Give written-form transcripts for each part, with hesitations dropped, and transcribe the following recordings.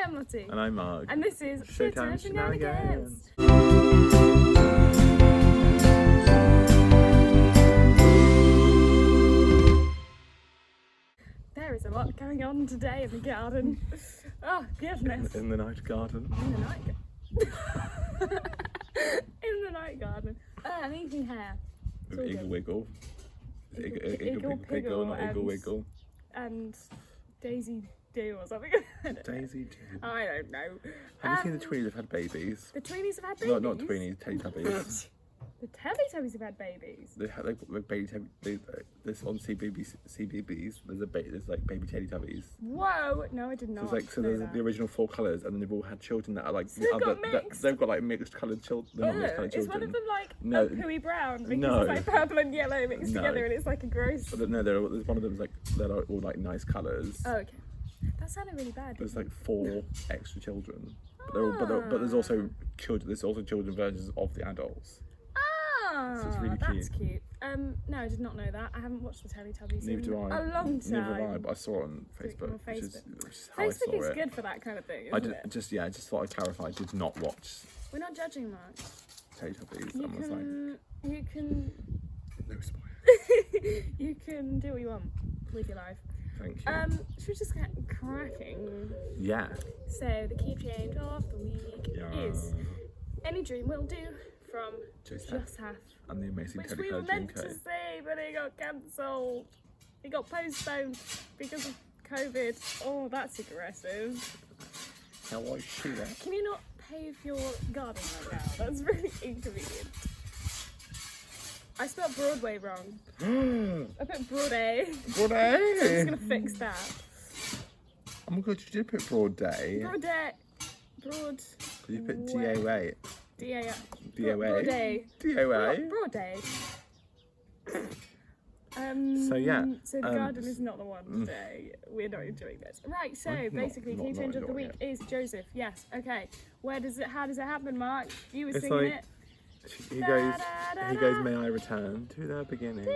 I'm Lottie. And I'm Mark. And this is Showtime Shenanigans. There is a lot going on today in the garden. Oh, goodness. In the night garden. In the night in the night garden. I'm eating hair. With Eagle Wiggle. Eagle Piggle, not Eagle Wiggle. And Daisy Do or something. Daisy Do. I don't know. Have you seen the tweenies have had babies? The tweenies have had No, babies? not tweenies, Teletubbies. The Teletubbies have had babies. They've got baby this on CBBS. There's like baby Teletubbies. Whoa! No, I did not. So there's the original 4 colours, and then they've all had children that are like So they've got mixed? They've got like mixed coloured children. They're not mixed coloured Is children. one of them like No. pooey brown because No. it's like purple and yellow mixed No. together and it's like a gross. No, there's one of them's like they're all like nice colours. Oh, okay. That sounded really bad. There's like 4 extra children, but there's also children. There's also children versions of the adults. So it's really that's cute. No, I did not know that. I haven't watched the Teletubbies Neither do I. a long time. Neither have I, but I saw it on Facebook, On which is Facebook. how I saw Facebook is it. good for that kind of thing, I isn't it? just thought I'd clarify. I did not watch We're not judging much. Teletubbies. You I was like, can no spoilers. you can do what you want with your life. Thank you. Should we just get cracking? Yeah. So the key change of the week is Any Dream Will Do from Joseph. And the amazing which we were meant to see, but it got cancelled. It got postponed because of COVID. Oh, that's aggressive. How I see that? Can you not pave your garden right now? That's really inconvenient. I spelled Broadway wrong. I put Broadway. Broadway. So I'm just gonna fix that. Oh my god, you did put Broad Day. Broad. You put D-A-A. D-A. D-O-A. D-A. Broad day. So yeah. So the garden is not the one today. We're not doing this. Right. So basically, key change of the week is Joseph. Yes. Okay. How does it happen, Mark? You were singing like, it. He goes, may I return to the beginning.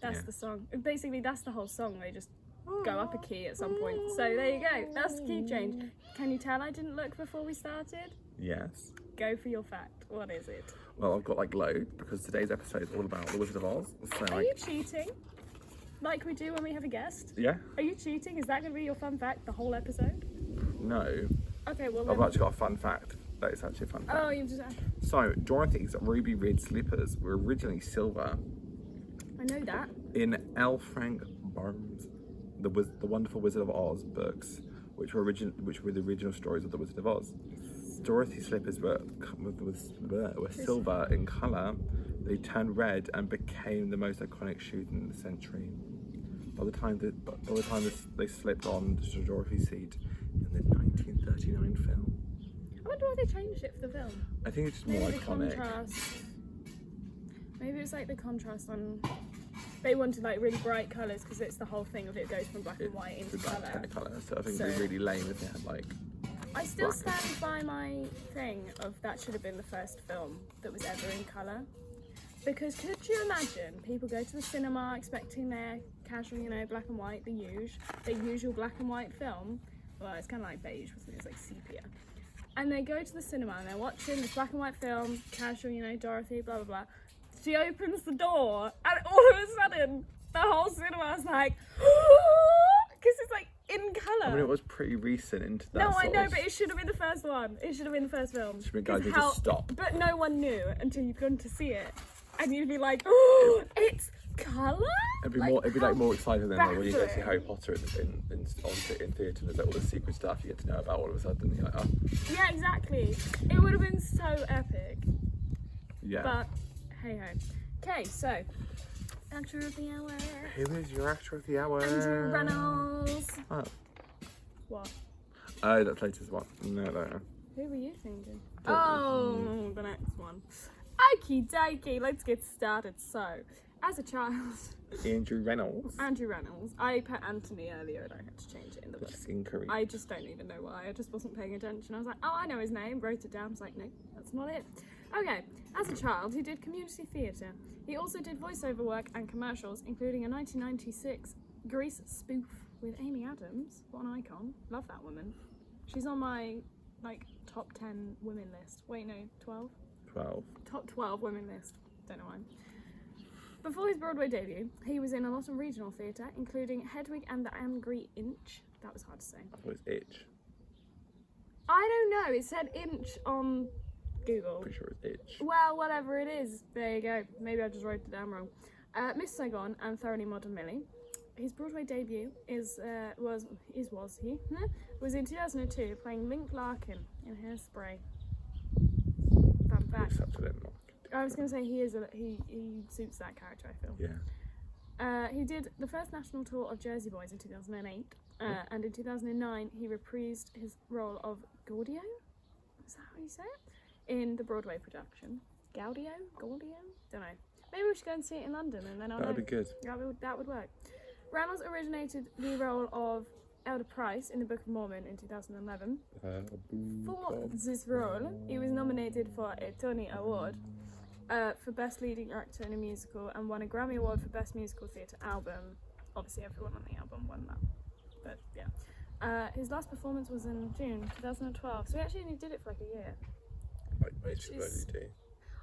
That's the song. Basically, that's the whole song. They just go up a key at some point. So there you go. That's the key change. Can you tell I didn't look before we started? Yes. Go for your fact. What is it? Well, I've got like loads because today's episode is all about the Wizard of Oz. So, Are you cheating? Like we do when we have a guest? Yeah. Are you cheating? Is that going to be your fun fact the whole episode? No. Okay, well I've then... actually got a fun fact. That is actually a fun fact. Oh, you've just... So, Dorothy's ruby red slippers were originally silver. I know that. In L. Frank Baum's The Wonderful Wizard of Oz books, which were the original stories of the Wizard of Oz. Dorothy's slippers were silver in colour. They turned red and became the most iconic shoes in the century. By the time they slipped on Dorothy's seat in the 1939 film. I wonder why they changed it for the film. I think it's just more Maybe the iconic. contrast. Maybe it's like the contrast on... They wanted like really bright colours because it's the whole thing of it goes from black and white into colour. So I think it'd be really lame if they had like... I still stand by my thing of that should have been the first film that was ever in colour. Because could you imagine people go to the cinema expecting their casual, black and white, the usual black and white film. Well, it's kind of like beige, wasn't it? It's like sepia. And they go to the cinema and they're watching this black and white film, casual, Dorothy, blah, blah, blah. She opens the door and all of a sudden the whole cinema's like, because it's like in colour. I mean, it was pretty recent into that. No, I know, but it should have been the first one. It should have been the first film. Should have been guys who just stop. But no one knew until you'd gone to see it. And you'd be like, oh, it's colour? It'd be more exciting than like when you go see Harry Potter in theatre and there's like all the secret stuff you get to know about all of a sudden. You're like, oh. Yeah, exactly. It would have been so epic. Yeah. But hey ho. Okay, so actor of the hour. Who is your actor of the hour? Andrew Reynolds. Oh. What? Oh, that's latest one. No. Who were you thinking? The next one. Okie dokie, let's get started. So, as a child... Andrew Reynolds. I put Anthony earlier and I had to change it in the book. Incorrect. I just don't even know why. I just wasn't paying attention. I was like, oh, I know his name. Wrote it down. I was like, no, that's not it. Okay, as a child, he did community theatre. He also did voiceover work and commercials, including a 1996 Grease spoof with Amy Adams. What an icon. Love that woman. She's on my, like, top 10 women list. Wait, no, 12? 12. Top 12 women list. Don't know why. Before his Broadway debut, he was in a lot of regional theatre, including Hedwig and the Angry Inch. That was hard to say. I thought it was Itch. I don't know. It said Inch on Google. Pretty sure it was Itch. Well, whatever it is. There you go. Maybe I just wrote it down wrong. Miss Saigon and Thoroughly Modern Millie. His Broadway debut was in 2002, playing Link Larkin in Hairspray. Fun fact. Such a little. I was going to say he suits that character, I feel. Yeah. He did the first national tour of Jersey Boys in 2008, and in 2009 he reprised his role of Gaudio. Is that how you say it? In the Broadway production. Gaudio? Don't know. Maybe we should go and see it in London, and then I'll know. That'd be good. That would work. Reynolds originated the role of Elder Price in the Book of Mormon in 2011. For this role, he was nominated for a Tony Award for Best Leading Actor in a Musical and won a Grammy Award for Best Musical Theatre Album. Obviously, everyone on the album won that. But yeah. His last performance was in June 2012, so he actually only did it for like a year. Like most people only do.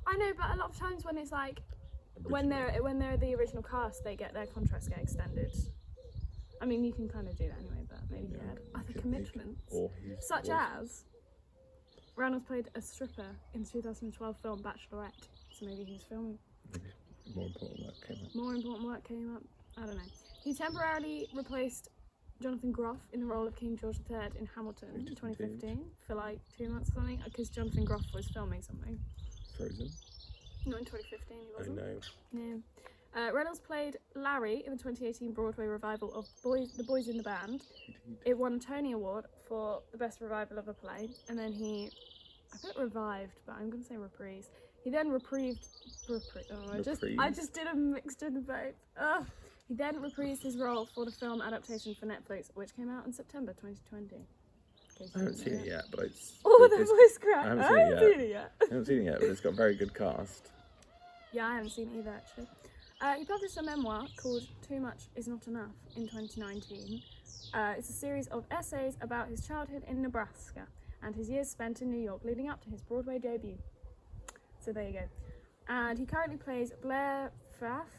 I know, but a lot of times when it's like when they're the original cast, they get their contracts get extended. I mean, you can kind of do that anyway, but maybe he had other commitments, such as Reynolds played a stripper in the 2012 film Bachelorette, so maybe he's filming. More important work came up. More important work came up. I don't know. He temporarily replaced Jonathan Groff in the role of King George III in Hamilton in 2015 for like 2 months or something, because Jonathan Groff was filming something. Frozen? Not in 2015, he wasn't. I know. Yeah. Reynolds played Larry in the 2018 Broadway revival of The Boys in the Band. It won a Tony Award for the best revival of a play, and then I put revived, but I'm going to say reprise. He then I just did a mixture of both. Ugh. He then reprised his role for the film adaptation for Netflix, which came out in September 2020. I haven't seen it yet, but it's... Oh, that voice crack! I haven't seen it yet. I haven't seen it yet, but it's got a very good cast. Yeah, I haven't seen it either, actually. He published a memoir called Too Much Is Not Enough in 2019. It's a series of essays about his childhood in Nebraska and his years spent in New York leading up to his Broadway debut. So there you go. And he currently plays Blair Pfaff,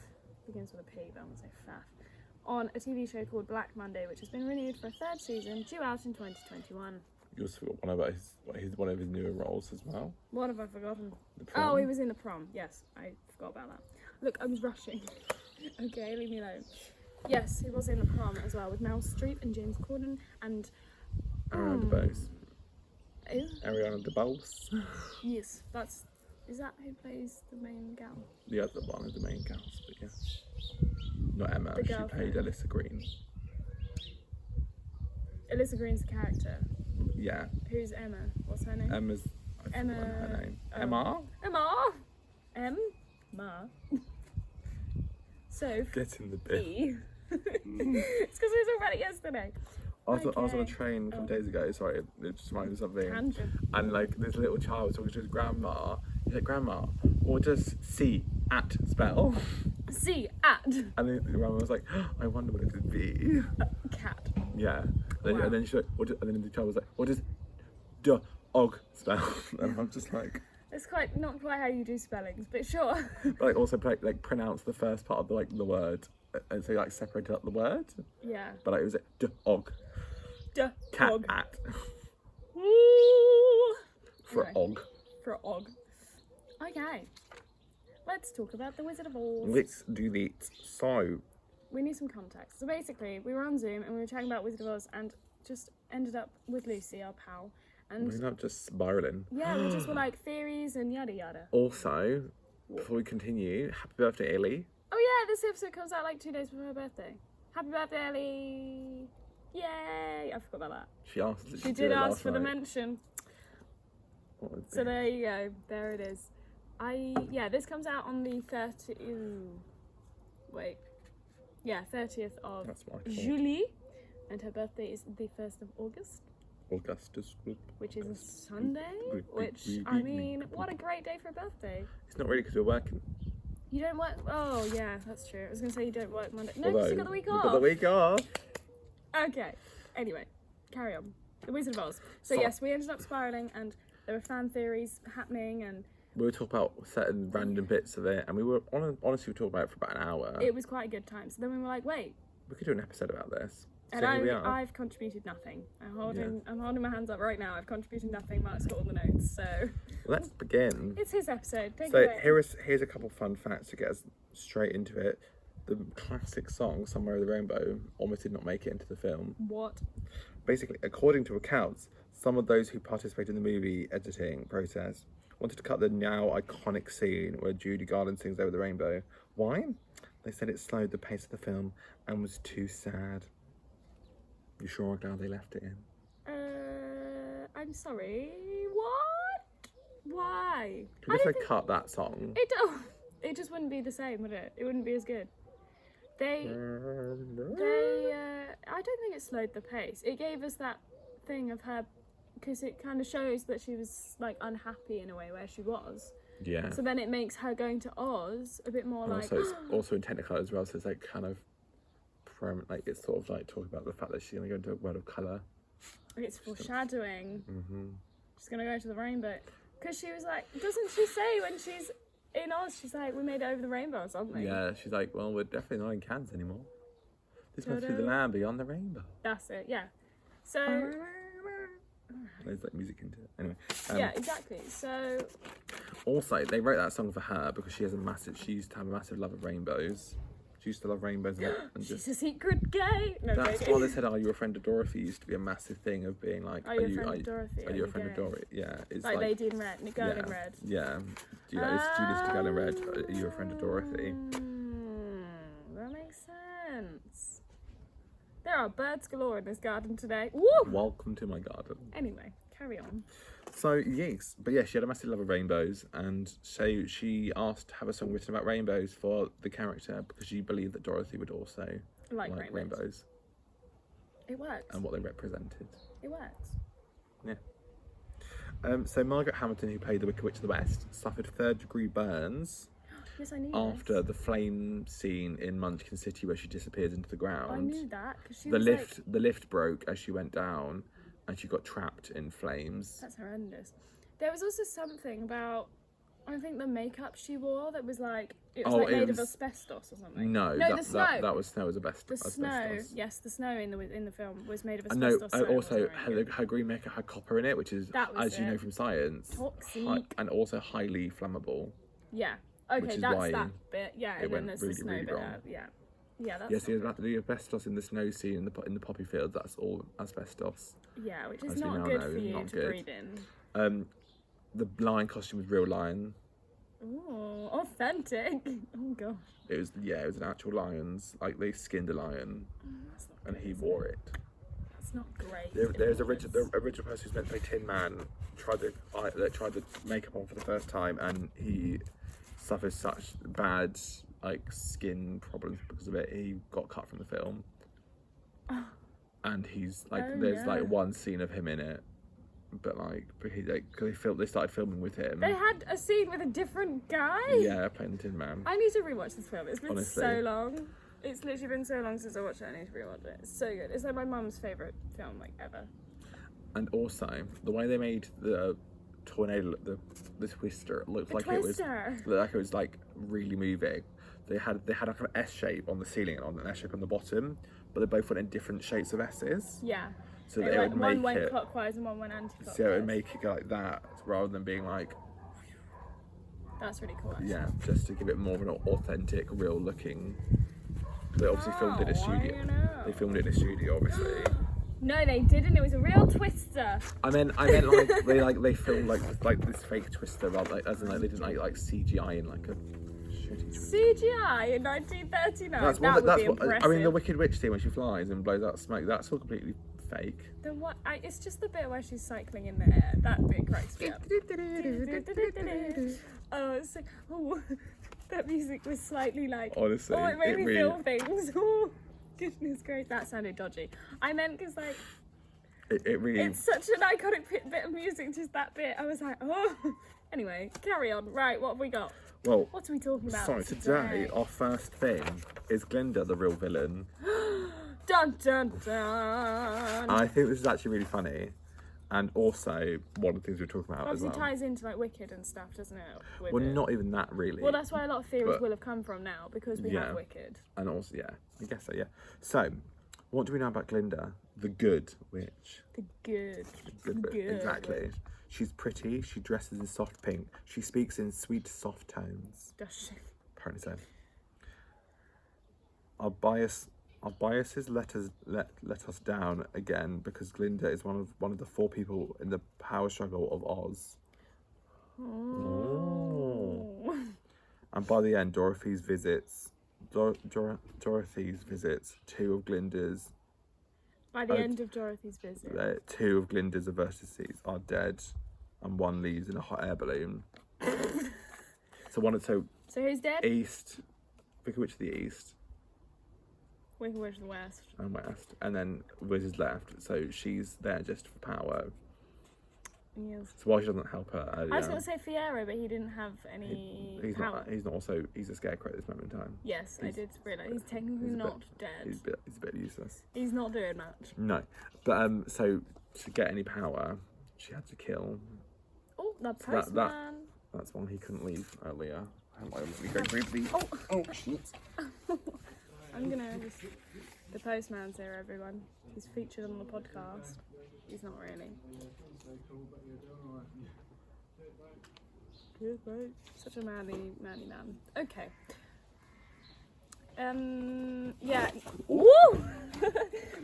begins with a P, but I'm going to say Pfaff, on a TV show called Black Monday, which has been renewed for a third season, due out in 2021. You also forgot one of his newer roles as well. What have I forgotten? The Prom. Oh, he was in The Prom. Yes, I forgot about that. Look, I was rushing. Okay, leave me alone. Yes, he was in The Prom as well, with Meryl Streep and James Corden and... Ariana DeBose. Who? Ariana DeBose. Yes, is that who plays the main gal? The other one of the main gals, but yeah. Not Emma, The she girlfriend. played Alyssa Green. Alyssa Green's the character. Yeah. Who's Emma? What's her name? Emma's... I've forgotten her name. Emma? Emma? So... Get in the bin. It's because we were talking about it yesterday. I was on a train a couple days ago, sorry, it just reminded me of something. Tangent. And like this little child was talking to his grandma. He's like, Grandma, what does C at spell? C at And then the grandma was like, I wonder what it could be. cat. Yeah. Wow. And then she like, and then the child was like, what does dog spell? And I'm just like, It's not quite how you do spellings, but sure. but like also like pronounce the first part of the word, and so like separated up the word. Yeah. But like it was dog. Cat Og. at. Ooh. For Anyway. og. For Og. Okay. Let's talk about the Wizard of Oz. Let's do that. So, We need some context. So basically, we were on Zoom and we were chatting about Wizard of Oz and just ended up with Lucy, our pal. And we're not just spiraling. yeah, we just were like theories and yada yada. Also, before we continue, happy birthday, Ellie. Oh yeah, this episode comes out like 2 days before her birthday. Happy birthday, Ellie! Yay! I forgot about that. She asked. She did ask for the mention. So there you go. There it is. This comes out on the 30th. Wait. Yeah, 30th of That's what I thought. July, and her birthday is the 1st of August, Augustus. which is a Sunday. Which I mean, what a great day for a birthday. It's not really because we're working. You don't work. Oh yeah, that's true. I was gonna say you don't work Monday. No, because you got the week off. Got the week off. Okay. Anyway, carry on. The Wizard of Oz. So So- yes, we ended up spiraling, and there were fan theories happening, and We were talking about certain random bits of it, and we were honestly talking about it for about an hour. it was quite a good time. So then we were like, wait. We could do an episode about this. And So here we are. I've contributed nothing. I'm holding my hands up right now. I've contributed nothing. Mark's got all the notes, so Let's begin. it's his episode. Take So it away. here's a couple fun facts to get us straight into it. The classic song "Somewhere Over the Rainbow" almost did not make it into the film. What? Basically, according to accounts, some of those who participated in the movie editing process wanted to cut the now iconic scene where Judy Garland sings "Over the Rainbow." Why? They said it slowed the pace of the film and was too sad. You sure are glad they left it in? I'm sorry. What? Why? Could if they cut that song? It just wouldn't be the same, would it? It wouldn't be as good. I don't think it slowed the pace. It gave us that thing of her, because it kind of shows that she was like unhappy in a way where she was. Yeah. So then it makes her going to Oz a bit more And like. also, it's also in Technicolor as well, so it's like kind of, like it's sort of like talking about the fact that she's gonna go into a world of color. It's foreshadowing. Mm-hmm. She's gonna go to the rainbow, because she was like, doesn't she say when she's in Oz, she's like, we made it over the rainbow or something? Yeah, she's like, well, we're definitely not in Kansas anymore. This must be the Ta-da. land beyond the rainbow. That's it. Yeah. So. There's like music into it. Anyway. Yeah, exactly. So. Also, they wrote that song for her because she used to have a massive love of rainbows. She used to love rainbows and She's just. a secret gay. No, That's joking. why they said, "Are you a friend of Dorothy?" Used to be a massive thing of being like, Are you a friend of Dorothy? Are you a friend of gay? Dorothy? Yeah, it's Like Lady in Red, Girl yeah, in Red. Yeah, it's Judas to Girl in Red. Are you a friend of Dorothy? That makes sense. There are birds galore in this garden today. Woo! Welcome to my garden. Anyway, carry on. So yes, but yeah, she had a massive love of rainbows, and so she asked to have a song written about rainbows for the character because she believed that Dorothy would also Like rainbows It works. and what they represented. It works. So Margaret Hamilton, who played the Wicked Witch of the West, suffered third-degree burns Yes, I knew after this. the flame scene in Munchkin City where she disappeared into the ground. I knew that because she The was the lift broke as she went down, and she got trapped in flames. That's horrendous. There was also something about, I think, the makeup she wore that was like, it was like made of asbestos or something. No, the snow. that was snow was asbestos. The snow, yes, the snow in the film was made of No, asbestos. so it also wasn't very good. her green makeup had copper in it, which is, That was as you know it. from science, Toxic. and also highly flammable. Yeah. which Okay, is that's why that bit. Yeah, it and then went there's really, the snow really bit. wrong. Yeah. Yeah, that's. Yes, the asbestos in the snow scene in the poppy fields. That's all asbestos. Yeah, which is as we not now good know, for you not to good. breathe in. The lion costume was real lion. Ooh, authentic. Oh gosh. It was an actual lion's, like they skinned a lion That's not and great, he is it? wore it. That's not great. The original person who's meant to play Tin Man tried the makeup on for the first time, and he suffered such bad skin problems because of it. He got cut from the film, and he's there's one scene of him in it, but they started filming with him. They had a scene with a different guy. Yeah, playing the Tin Man. I need to rewatch this film. It's been Honestly. so long. It's literally been so long since I watched it. I need to rewatch it. It's so good. It's like my mum's favourite film ever. And also the way they made the tornado, the twister, it looked The like twister. it was really moving. They had like an S shape on the ceiling and on an S shape on the bottom, but they both went in different shapes of S's. Yeah. So It that it went, would one make went it. clockwise and one went anti-clockwise. So it would make it go like that rather than being like, That's really cool. Actually. yeah, just to give it more of an authentic, real looking. They obviously filmed it in a studio. you know? They filmed it in a studio, obviously. No, they didn't. It was a real twister. I meant they filmed this fake twister, rather as in they didn't like CGI in like a shitty twister. CGI in 1939. That's that what. would That's be what. impressive. I mean, the Wicked Witch scene when she flies and blows out smoke. That's all completely fake. The what? It's just the bit where she's cycling in the air. That bit cracks me up. Oh, it's like, oh, that music was slightly like. Honestly, oh, it made me really- feel things. Oh, goodness gracious, that sounded dodgy. I meant because like It really. it's such an iconic bit of music. Just that bit, I was like, oh. Anyway, carry on. Right, what have we got? Well, What are we talking about so today our first thing is Glinda, the real villain. Dun dun dun. I think this is actually really funny. And also, one of the things we're talking about Obviously as well. ties into like Wicked and stuff, doesn't it? With Well, it? not even that really. Well, that's why a lot of theories but- will have come from now, because we have Wicked. And also, yeah, I guess so, yeah. So, what do we know about Glinda? The good witch. The good. Good witch, Good exactly. witch. She's pretty, she dresses in soft pink, she speaks in sweet, soft tones. Does she? Apparently so. Our biases let us down again because Glinda is one of the 4 people in the power struggle of Oz. Oh. And by the end, Dorothy's visits 2 of Glinda's. By the end of Dorothy's visit. 2 of Glinda's vertices are dead, and 1 leaves in a hot air balloon. So who's dead? East, Wicked Witch of the East. Wicked Witch of the West. And West, and then Wiz is left, so she's there just for power. Yes. So why she doesn't help her earlier? I was going to say Fiyero, but he didn't have any power. He's a scarecrow at this moment in time. Yes, I did realise he's technically not dead. He's a bit useless. He's not doing much. No, but so to get any power, she had to kill. Oh, the postman. That's why he couldn't leave earlier. Let me go briefly. Oh shit. I'm gonna just... The postman's here, everyone. He's featured on the podcast. He's not really. Good, right? Such a manly man. Okay. Yeah. Woo!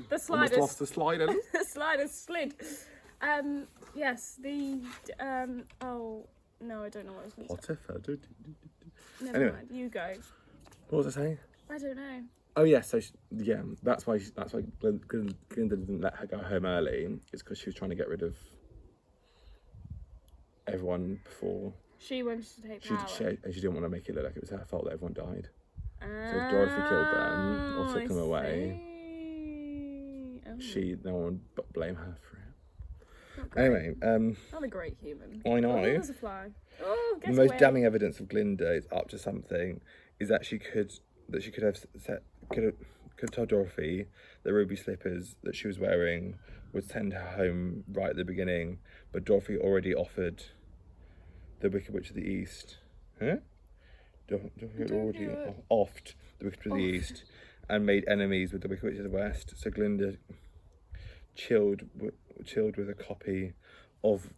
The sliders. Almost lost the slider. The sliders slid. Yes, oh, no, I don't know what I was going to say. Potiphar. Never mind, you go. What was I saying? I don't know. Oh yeah, so that's why Glinda didn't let her go home early. It's because she was trying to get rid of everyone before. She wanted to take power. She didn't want to make it look like it was her fault that everyone died. So if Dorothy killed them or took them away, no one would blame her for it. Anyway, not a great human. I know. Oh, there's a fly. Oh, the most damning evidence of Glinda is up to something is that she could have told Dorothy the ruby slippers that she was wearing would send her home right at the beginning, but Dorothy already offered the Wicked Witch of the East. Huh? Dorothy had already offed the Wicked Witch of the East and made enemies with the Wicked Witch of the West. So Glinda chilled with a copy of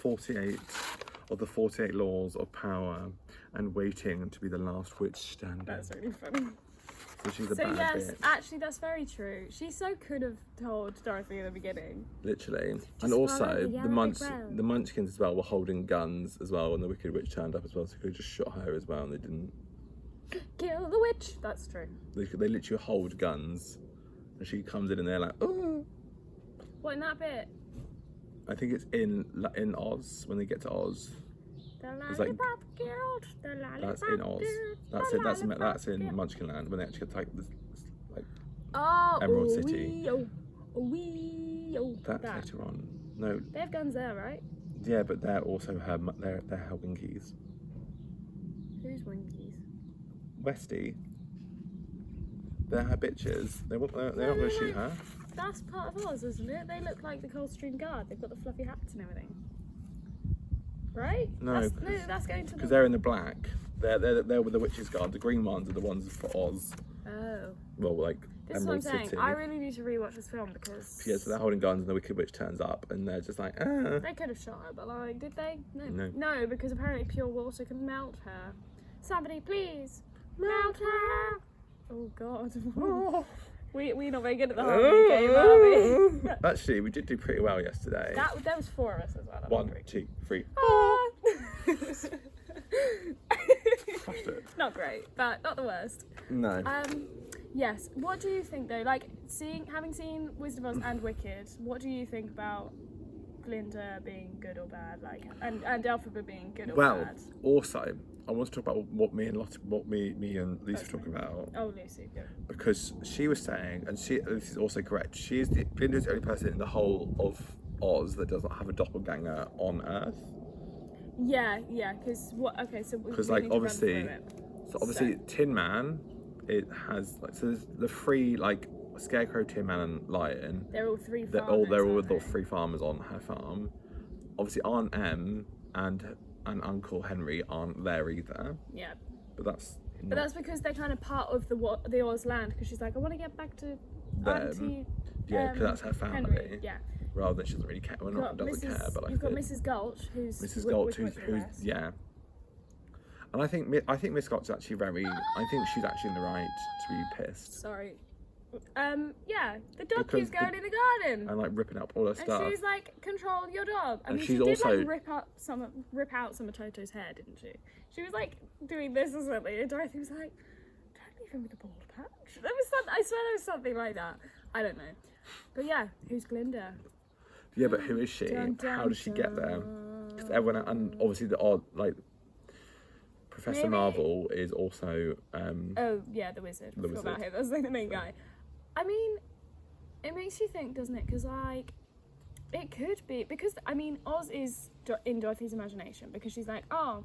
48 of the 48 laws of power and waiting to be the last witch standing. That's really funny. So she's a bad bitch. Actually, that's very true. She so could have told Dorothy in the beginning. Literally. And also, the Munchkins as well were holding guns as well when the Wicked Witch turned up as well, so they could have just shot her as well and they didn't. Kill the witch! That's true. They literally hold guns and she comes in and they're like, oh. What, in that bit? I think it's in Oz, when they get to Oz. The lollipop killed. The lollipop. That's in Oz. That's it. That's in Munchkinland when they actually take this Emerald City. That's later on. No. They have guns there, right? Yeah, but they're also her Winkies. Who's Winkies? Westy. They're her bitches. They're not going to shoot her. That's part of Oz, isn't it? They look like the Coldstream Guard. They've got the fluffy hats and everything. Right? No, that's going to because they're in the black. They're with the Witch's Guard. The green ones are the ones for Oz. Oh. Well, like this Emerald is what I'm saying. City. I really need to rewatch this film because... Yeah, so they're holding guns and the Wicked Witch turns up and they're just like, ah. They could have shot her, but like, did they? No. No, because apparently pure water can melt her. Somebody please melt her! Oh God. We're not very good at the harmony game, are we? Actually, we did do pretty well yesterday. There was 4 of us as well. 1, 2, 3. Crushed it. Not great, but not the worst. No. Yes. What do you think though? Like having seen Wizard of Oz and Wicked, what do you think about Glinda being good or bad? Like, and Elphaba being good or bad? Well, also, I want to talk about what me and Lisa were talking about. Oh, Lucy, yeah. Because she was saying, and this is also correct, Glinda is the only person in the whole of Oz that does not have a doppelganger on Earth. Yeah, because what? Okay, so because obviously Tin Man, it has there's the 3 Scarecrow, Tin Man, and Lion. They're all three They're farmers. all aren't the they? three farmers on her farm. Obviously, Aunt Em and Uncle Henry aren't there either. Yeah. But that's. But that's because they're kind of part of the Oz land, because she's like, I want to get back to Auntie. Yeah, because that's her family. Henry. Yeah. Rather than she doesn't really care. Well, not doesn't care, but like you've got Mrs. Gulch, who's Mrs. Gulch, who's yeah. And I think Miss Gulch is actually very. I think she's actually in the right to be pissed. Sorry. Yeah, the dog Because keeps going in the garden. And like ripping up all her stuff. And she's like, control your dog. I And mean, she's she did also- like rip out some of Toto's hair, didn't she? She was like doing this or something, and Dorothy was like, don't leave him with a bald patch. There was something, I swear there was something like that. I don't know. But yeah, who's Glinda? Yeah, but who is she? Dun, dun, How does she get there? dun. Because everyone, and obviously the odd, like, Professor Maybe- Marvel is also. Oh yeah, the wizard. The I forgot about wizard. him. That's like the main guy. I mean, it makes you think, doesn't it? Because like, it could be, because I mean, Oz is in Dorothy's imagination, because she's like, oh,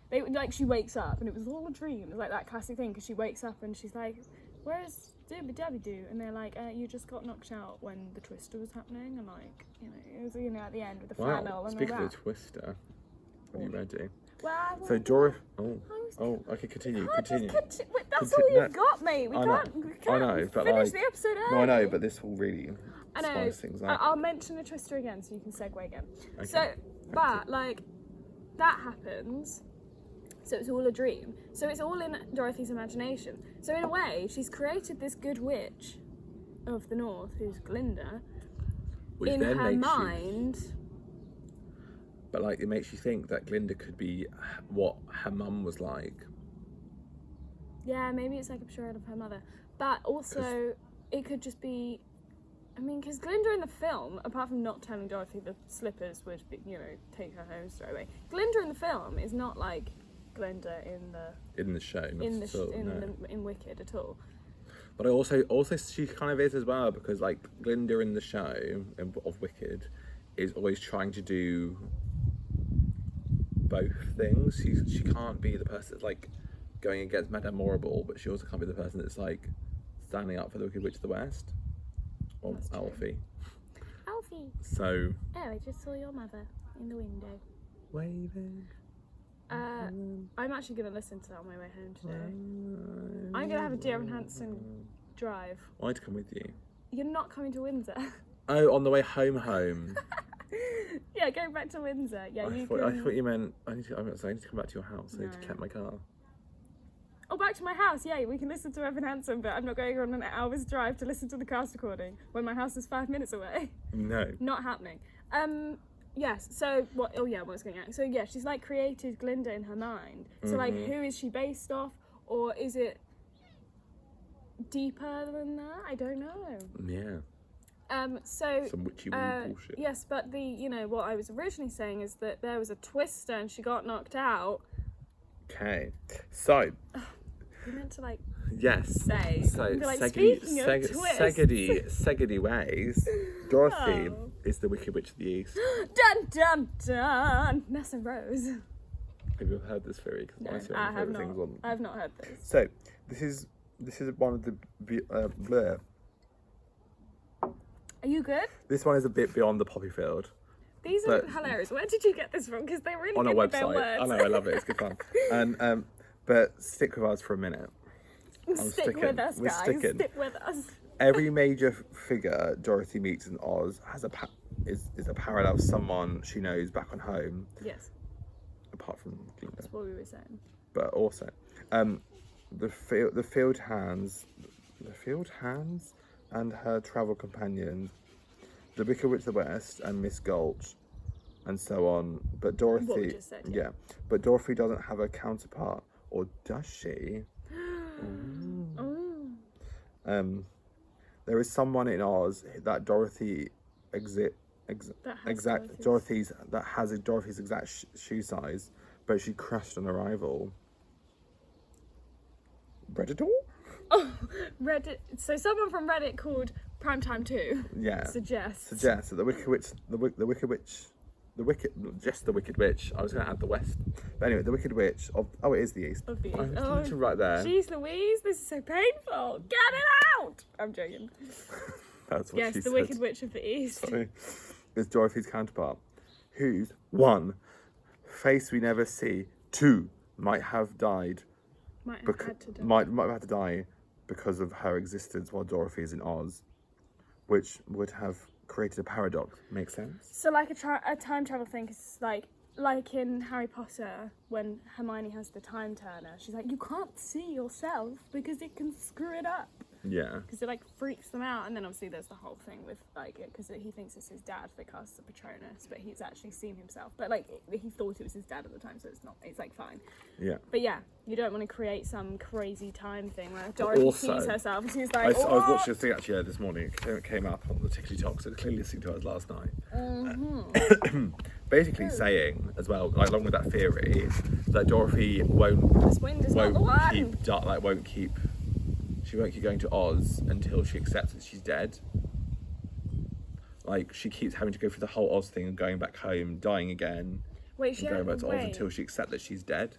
they like, she wakes up and it was all a dream. It's like that classic thing, because she wakes up and she's like, where's Dooby Dabby Doo? And they're like, you just got knocked out when the Twister was happening, and like, you know, it was, you know, at the end with the flannel Wow. and Speaking all of that. the Twister, are you ready? Well, So Dorothy. was- Okay, continue. Can't just Continue. wait, that's Conti- all you've no, got, mate. We I know, can't but finish like, the episode early. No, I know, but this will really I know. spice things up. I'll mention the Twister again so you can segue again. Okay. So, but like, that happens. So it's all a dream. So it's all in Dorothy's imagination. So in a way, she's created this good witch of the North, who's Glinda, Which in then her makes you- mind. But like, it makes you think that Glinda could be what her mum was like. Yeah, maybe it's like a portrayal of her mother. But also, it could just be. I mean, because Glinda in the film, apart from not telling Dorothy the slippers would, be, you know, take her home straight away, Glinda in the film is not like Glinda In the show, not in at all, no. in Wicked at all. But I also she kind of is as well, because like Glinda in the show of Wicked is always trying to do both things. She can't be the person that's like going against Madame Morrible, but she also can't be the person that's like standing up for the Wicked Witch of the West, or That's true. Alfie. Alfie, So oh, I just saw your mother in the window. waving. I'm actually going to listen to that on my way home today. I'm going to have a Dear Evan Hansen drive. I need to come with you. You're not coming to Windsor. Oh, on the way home. Yeah, going back to Windsor. Yeah, I you thought can... you meant I need to come back to your house. I need to No. get my car. Oh, back to my house. Yeah, we can listen to Evan Hansen, but I'm not going on an hour's drive to listen to the cast recording when my house is 5 minutes away. No. Not happening. Yes, so what? Oh yeah, what was going on? So yeah, she's like created Glinda in her mind. So like, who is she based off, or is it deeper than that? I don't know. Yeah. So Some witchy bullshit. yes, but what I was originally saying is that there was a Twister and she got knocked out. Okay. So You meant to like yes. say. So Be like, speaking of twists. Segedy ways. Dorothy Oh. is the Wicked Witch of the East. Dun dun dun. Nessa Rose. Have you heard this theory? Because No, my two I have favourite not. things on. I've not heard this. So this is one of the blur. Are you good? This one is a bit beyond the poppy field. These are But- hilarious. Where did you get this from? Because they're really On good our with their website. words. I know, I love it. It's good fun. And but stick with us for a minute. Stick sticking. with us, We're guys. sticking. Stick with us. Every major figure Dorothy meets in Oz has is a parallel of someone she knows back on home, Yes, apart from Glinda. that's what we were saying. But also, the field hands and her travel companions, the Wicked Witch of the West and Miss Gulch, and so on. But Dorothy, What we just said, yeah. but Dorothy doesn't have a counterpart, or does she? Oh, There is someone in Oz that Dorothy that has Dorothy's exact shoe size, but she crashed on arrival. Reddit? Oh, Reddit. So someone from Reddit called Primetime 2 Yeah. suggests Suggests that the Wicked Witch the Wicked Witch. I was going to add the West, but anyway, the Wicked Witch of it is the East. Of the East. Oh, right there. Jeez Louise, this is so painful. Get it out! I'm joking. That's what Yes, she the said. Wicked Witch of the East. Sorry. Is Dorothy's counterpart, whose 1 face we never see, 2 might have died. Might have had to die. Might have had to die because of her existence while Dorothy is in Oz, which would have created a paradox. Makes sense? So like a time travel thing is like in Harry Potter when Hermione has the time turner. She's like, you can't see yourself because it can screw it up. Yeah. Because it like freaks them out, and then obviously there's the whole thing with like it because he thinks it's his dad that casts the Patronus, but he's actually seen himself. But like he thought it was his dad at the time, so it's not. It's like fine. Yeah. But yeah, you don't want to create some crazy time thing where Dorothy sees herself and she's like, I was watching this thing actually this morning. It came up on the Tickety Talk, so clearly listening to us last night. Basically saying as well, like along with that theory, that Dorothy this wind is not the one. She won't keep going to Oz until she accepts that she's dead. Like, she keeps having to go through the whole Oz thing and going back home, dying again. Wait, she going back to Oz until she accepts that she's dead.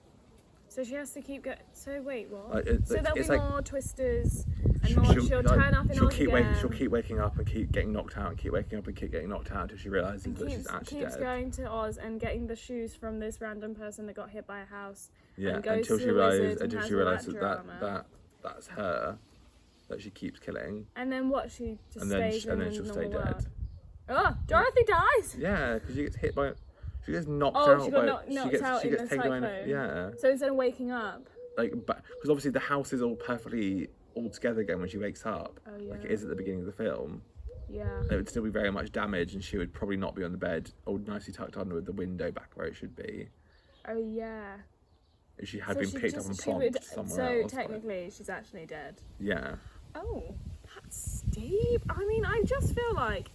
So she has to keep going. So wait, what? So there'll be like, more twisters, and she'll turn up in Oz again. She'll keep waking up and keep getting knocked out, and keep waking up and keep getting knocked out until she realises that she's actually keeps dead. going to Oz and getting the shoes from this random person that got hit by a house. Yeah, and goes until to she the realises that that's her, that she keeps killing. And then what? She just stays in and then she'll stay dead. Oh, Dorothy dies. Yeah, because she gets hit by. She gets knocked out. Oh, she got knocked out in the cyclone. Yeah. So instead of waking up. Like, because obviously the house is all perfectly all together again when she wakes up. Oh, yeah. Like it is at the beginning of the film. Yeah. It would still be very much damaged, and she would probably not be on the bed, all nicely tucked under with the window back where it should be. Oh yeah. If she had been picked up and plonked somewhere else. So technically, she's actually dead. Yeah. Oh, that's deep. I mean, I just feel like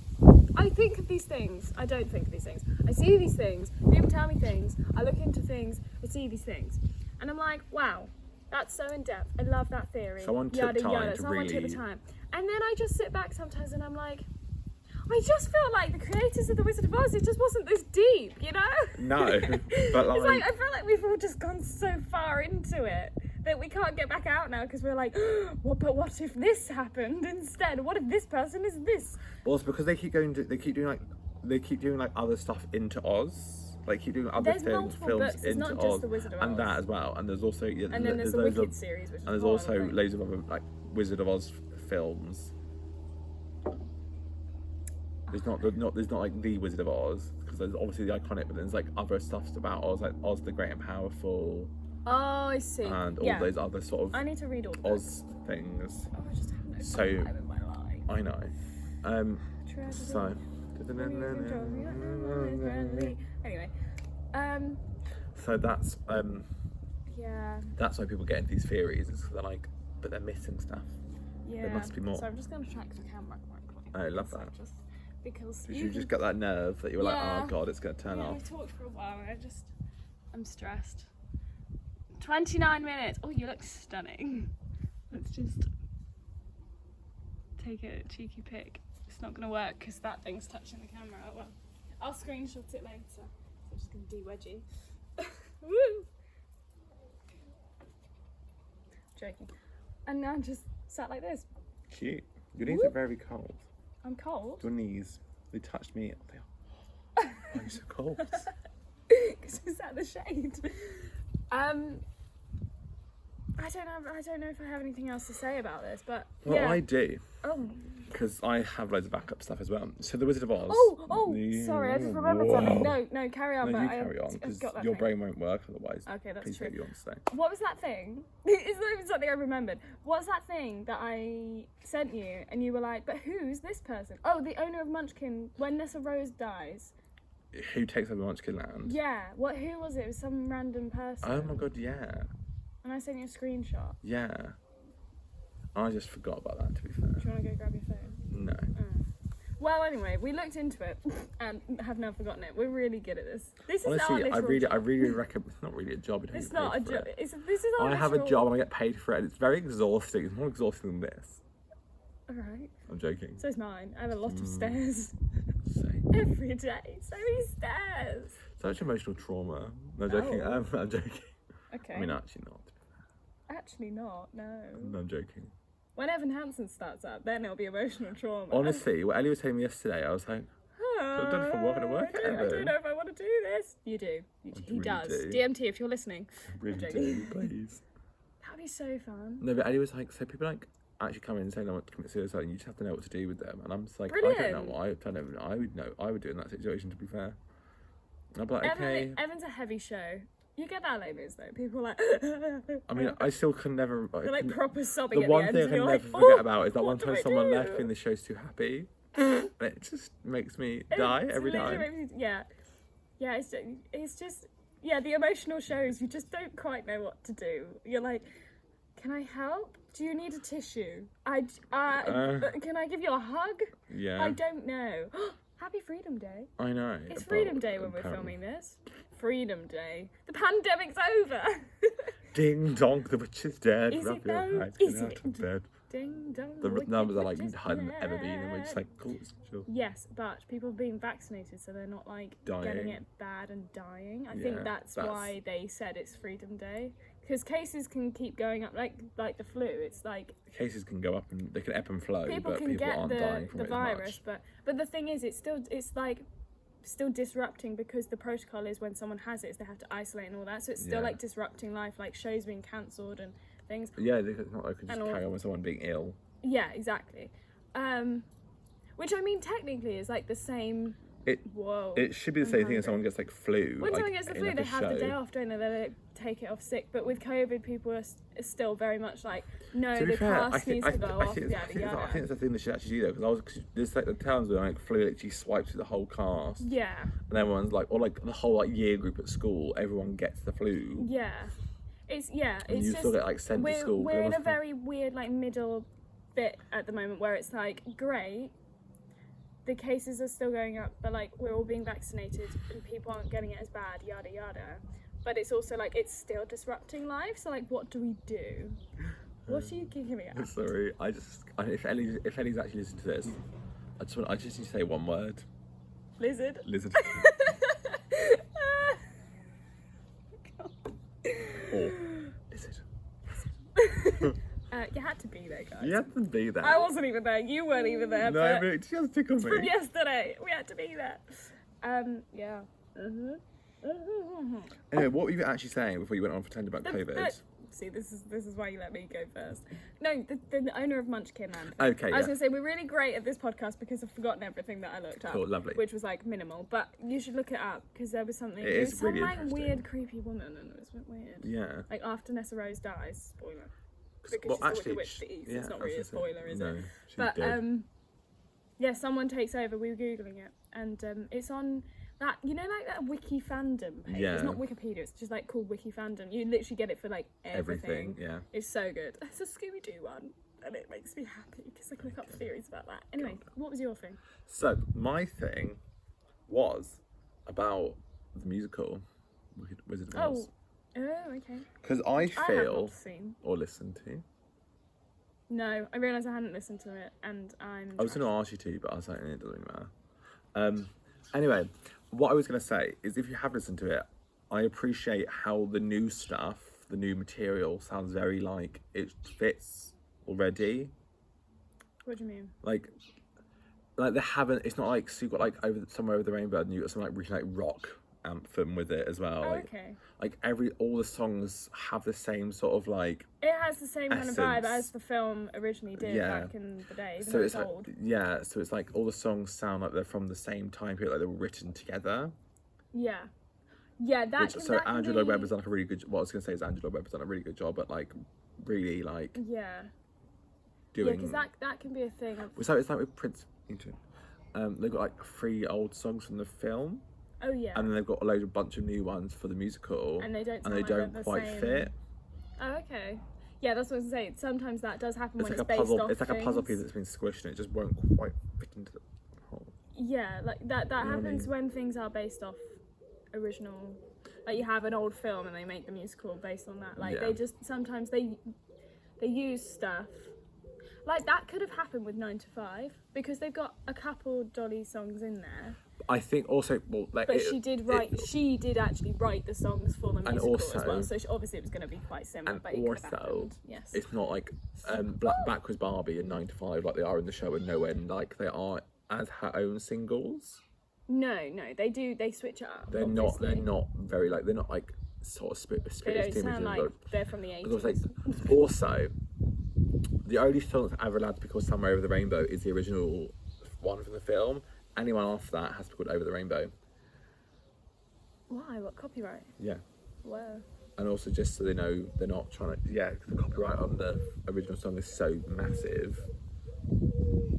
I think of these things. I don't think of these things. I see these things. People tell me things. I look into things. I see these things. And I'm like, wow, that's so in depth. I love that theory. Someone took time to Someone really... took the time. And then I just sit back sometimes and I'm like, I just feel like the creators of The Wizard of Oz, it just wasn't this deep, you know? No, but like... It's like, I feel like we've all just gone so far into it that we can't get back out now because we're like, what if this happened instead? What if this person is this? Well, it's because they keep doing like other stuff into Oz. Like keep doing other films books. into not Oz, just The Wizard of Oz. and that as well. And there's also and then there's the Wicked series, which is and there's also loads of other like Wizard of Oz films. There's not like the Wizard of Oz because there's obviously the iconic, but there's like other stuff about Oz, like Oz the Great and Powerful. Oh, I see. And all those other sort of I need to read all Oz things. Oh, I just have no So time in my life. I know. So. Anyway, so that's yeah. That's why people get into these theories. Is they're like, but they're missing stuff. Yeah. There must be more. So I'm just gonna track the camera quickly. I love that. Just because you just got that nerve that you were like, oh god, it's gonna turn off. We've talked for a while. I'm stressed. 29 minutes. Oh, you look stunning. Let's just take a cheeky pic. It's not gonna work because that thing's touching the camera. Oh, well, I'll screenshot it later. So I'm just gonna de-wedgie. Woo! Joking. And now I'm just sat like this. Cute. Your knees are very cold. I'm cold. Your knees, they touched me. They are. Why are you so cold? Because it's at the shade. I don't know if I have anything else to say about this, but well, yeah. I do. Oh. Because I have loads of backup stuff as well. So The Wizard of Oz. Sorry, I just remembered something. No, carry on. No, you carry on, because your brain won't work otherwise. Okay, that's Please true. take you on to say. What was that thing? It's not even something I remembered. What's that thing that I sent you and you were like, but who's this person? Oh, the owner of Munchkin, when Nessa Rose dies. Who takes over Munchkin Land? Yeah, who was it? It was some random person. Oh my god, yeah. And I sent you a screenshot. Yeah. I just forgot about that, to be fair. Do you want to go grab your phone? No. Well, anyway, we looked into it and have now forgotten it. We're really good at this. This is honestly, our literal I really recommend. It's not really a job. It's not a job. This is our I have a job and I get paid for it. It's very exhausting. It's more exhausting than this. Alright. I'm joking. So is mine. I have a lot of stairs. say. Every day. So many stairs. Such emotional trauma. No, I'm joking. Oh. I'm joking. Okay. I mean, actually not. Actually not, no. No, I'm joking. When Evan Hansen starts up, then it'll be emotional trauma. Honestly, what Ellie was telling me yesterday, I was like, I don't know if I'm walking to work, I don't know if I want to do this. You do. He really does. do. DMT, if you're listening. really I'm do, joking. please. That'd be so fun. No, but Ellie was like, so people like actually come in and say they want to commit suicide, and you just have to know what to do with them. And I'm just like, I don't Brilliant. know. I don't even know. I would know. I would do in that situation. To be fair, I'd be like, okay. Evan's a heavy show. You get that like this though. People are like. I mean, I still can never. They're like proper sobbing. The at one the end, thing I and can you're never like, forget "Oh, about is that one what do time I someone do?" left and the show's too happy. It just makes me die every literally time. makes me- yeah. It's just the emotional shows. You just don't quite know what to do. You're like, can I help? Do you need a tissue? Can I give you a hug? Yeah. I don't know. Happy Freedom Day. I know. It's but Freedom Day when we're apparently- filming this. Freedom Day. The pandemic's over. Ding dong, the witch is dead. Is Rub it your though? eyes, Is get out it? of bed. Ding dong. The wicked numbers are like witch is hadn't ever been, and we're just dead. like, cool, it's chill. Yes, but people are being vaccinated, so they're not like getting Dying. it bad and dying. I Yeah, think that's why they said it's Freedom Day, because cases can keep going up, like the flu. It's like Cases can go up and they can ebb and flow, people but can people get aren't dying from the it virus, as much. but the thing is, it's still disrupting, because the protocol is when someone has it, is they have to isolate and all that. So it's still Yeah. like disrupting life, like shows being cancelled and things. Yeah, it's not like they can And just all- carry on with someone being ill. Yeah, exactly. Which I mean, technically is like the same. Whoa. It should be the I'm same thing hungry. as someone gets like flu. When like, someone gets the in, flu, like, they a have the day show. off, don't they? They don't take it off sick. But with COVID, people are still very much like, no, To be the fair, cast needs to go off, think yada it's yada. the thing they should actually do though, because there's like the towns where like flu literally swipes through the whole cast, Yeah, and everyone's like, or like the whole like year group at school, everyone gets the flu. yeah. It's And you just still get like sent to school. we're in a everyone's very weird like middle bit at the moment where it's like, great, the cases are still going up, but like we're all being vaccinated and people aren't getting it as bad, yada yada. But it's also like it's still disrupting life. So like, what do we do? What are you kicking me at? Sorry, if Ellie's actually listened to this, I just need to say one word. Lizard. Lizard. Or lizard. You had to be there, guys. You have to be there. I wasn't even there. You weren't even there. No, but but it just tickle from me. yesterday, we had to be there. Yeah. Anyway, what were you actually saying before you went on pretend about COVID? See, this is why you let me go first. No, the owner of Munchkinland. Okay, I was yeah. gonna say we're really great at this podcast because I've forgotten everything that I looked up. Cool, lovely. Which was like minimal, but you should look it up because there was something. It There is was some really like interesting. weird, creepy woman, and it was a bit weird. Yeah. Like after Nessa Rose dies, spoiler. Because Well, she's the actually, Wicked Witch that eats. yeah, It's not I really a was gonna say, spoiler, is no, it? she's But dead. yeah, someone takes over. We were googling it, and it's on that, you know, like that wiki fandom page. Yeah. It's not Wikipedia. It's just like called wiki fandom. You literally get it for like everything. Yeah. It's so good. It's a Scooby Doo one, and it makes me happy because I can look up theories about that. Anyway, what was your thing? So my thing was about the musical Wizard of Oz. Oh, okay. Because I I have feel not seen. or listened to. No, I realised I hadn't listened to it, and I was going to ask you to, but I was like, it doesn't really matter. Anyway, what I was going to say is if you have listened to it, I appreciate how the new stuff, the new material sounds very like it fits already. What do you mean? Like they haven't, it's not like, so you've got like Somewhere Over the Rainbow and you've got some like really like rock anthem with it as well. Oh, like, okay. Like all the songs have the same sort of like, It has the same kind of vibe essence. as the film originally did Yeah. back in the day, even so though it's it's like, old. yeah, so it's like all the songs sound like they're from the same time period, like they were written together. Yeah. Yeah, that So that can Andrew Lloyd be- Webber's done like a really good. What I was gonna say is Andrew Lloyd Webber's done a really good job at like really like Yeah. doing. Yeah, because that can be a thing. So it's like with Prince. They've got like 3 old songs from the film, Oh yeah. and then they've got a bunch of new ones for the musical, And they don't and they sound like don't they're the quite same. fit. Oh, okay. Yeah, that's what I was saying. Sometimes that does happen It's when like it's a based puzzle. off It's like a puzzle piece things. that's been squished, and it just won't quite fit into the hole. Yeah, like that know what I happens mean? when things are based off original. Like you have an old film and they make the musical based on that. Like Yeah. they just sometimes they use stuff. Like, that could have happened with 9 to 5 because they've got a couple Dolly songs in there. I think also, well, like, But she did actually write the songs for the musical also, as well. So obviously it was going to be quite similar. and but it could have also, happened. Yes. it's not like Backwards Barbie and 9 to 5 like they are in the show, and No End like they are as her own singles. No, they do. They switch it up. They're obviously. not very like, they're not like sort of split They don't sound like they're from the 80s. Also, the only song that's ever allowed to be called Somewhere Over the Rainbow is the original one from the film. Anyone after that has to be called Over the Rainbow. Why? What copyright? Yeah. Whoa. And also, just so they know, they're not trying to. Yeah, the copyright on the original song is so massive.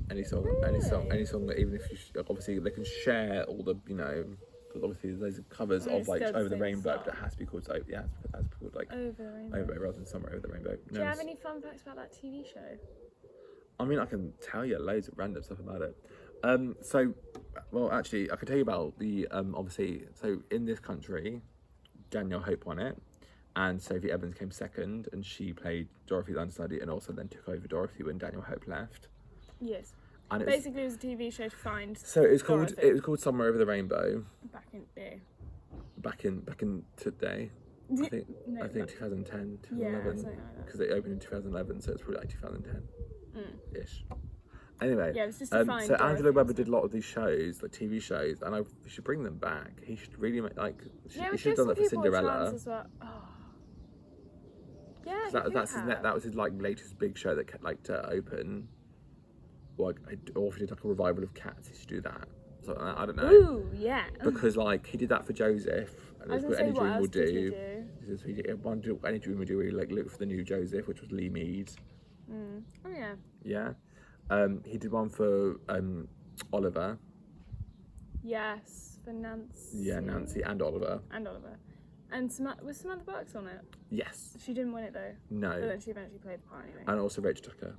Any song, that even if you obviously they can share all the, you know, because obviously there's covers But of like it's Over the the Rainbow, song. but it has to be called it has to be called like Over the Rainbow. Over rather than Somewhere Over the Rainbow. Do you have any fun facts about that TV show? I mean, I can tell you loads of random stuff about it. So, well, actually, I can tell you about the obviously. So in this country, Danielle Hope won it, and Sophie Evans came second, and she played Dorothy's understudy, and also then took over Dorothy when Danielle Hope left. Yes. And basically, it was a TV show to find. So it was called Dorothy. Somewhere Over the Rainbow. Back in there. Back in today. I think 2010, 2011, yeah, something like that. because it opened in 2011, so it's probably like 2010 ish. Anyway, yeah, it was just to find so Dorothy Angelo Weber did a lot of these shows, like TV shows, and we should bring them back. He should really make he should have done that for Cinderella. As well. Oh. Yeah, that was his like latest big show that to open. Or if he did like a revival of Cats, he should do that. So I don't know. Ooh, yeah. Because like he did that for Joseph, and I was what gonna Any say, Dream what Will else did he do. do? He did Any Dream Will do. He like looked for the new Joseph, which was Lee Mead. Oh yeah. Yeah. He did one for Oliver. Yes, for Nancy. Yeah, Nancy and Oliver. And was Samantha Burks on it? Yes. She didn't win it though. No. But then she eventually played the part anyway. And also Rachel Tucker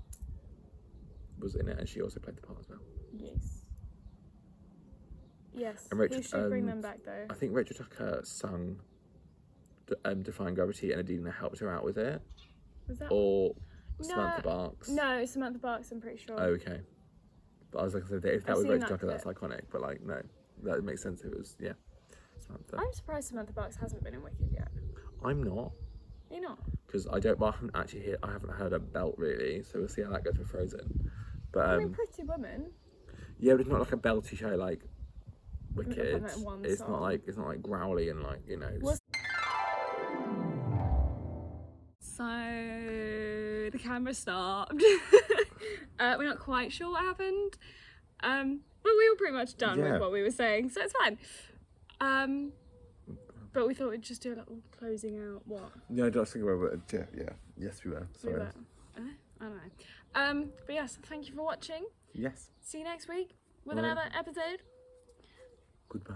was in it, and she also played the part as well. Yes. Yes. And Rachel, Who should bring them back though? I think Rachel Tucker sung Defying Gravity, and Adina helped her out with it. Was that? Or Samantha Barks. No, Samantha Barks, I'm pretty sure. Oh, okay. But I was like, if that was Rachel Tucker, that's iconic. But like, no, that makes sense. It was Samantha. I'm surprised Samantha Barks hasn't been in Wicked yet. I'm not. You're not? Because I haven't heard a belt really, so we'll see how that goes with Frozen. But I mean, Pretty Woman. Yeah, but it's not like a belty show like Wicked. It's not like growly and like, you know. So the camera stopped. We're not quite sure what happened. But we were pretty much done with what we were saying, so it's fine. But we thought we'd just do a little closing out. What? Yeah, just think about it. Yeah. Yes, we were. Sorry. I don't know. But yes, thank you for watching. Yes. See you next week with another episode. Goodbye.